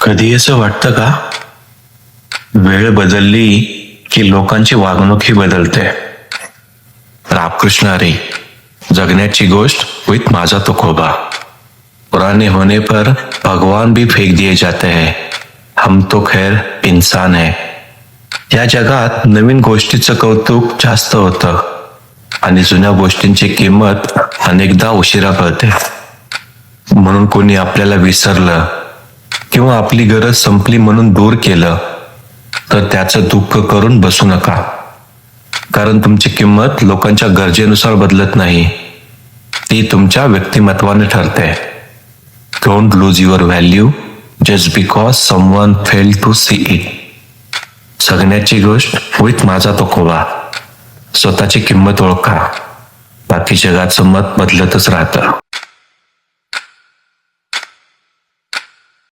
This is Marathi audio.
कधी असं वाटतं का, वेळ बदलली की लोकांची वागणूक ही बदलते. रामकृष्ण हरी. जगण्याची गोष्ट विथ माझा तुकोबा. पुराने होने पर भगवान भी फेक दिए जाते हैं, हम तो खैर इंसान है. या जगात नवीन गोष्टीचं कौतुक जास्त होतं आणि जुन्या गोष्टींची किंमत अनेकदा उशिरा कळते. म्हणून कोणी आपल्याला विसरलं किंवा आपली गरज संपली म्हणून दूर केलं तर त्याचं दुःख करून बसू नका. कारण तुमची किंमत लोकांच्या गरजेनुसार बदलत नाही, ती तुमच्या व्यक्तिमत्वाने ठरते. Don't lose your value just because someone fail to see it. जगण्याची गोष्ट विथ माझा तुकोबा. स्वतःची किंमत ओळखा, बाकी जगाचं मत बदलतच राहतं.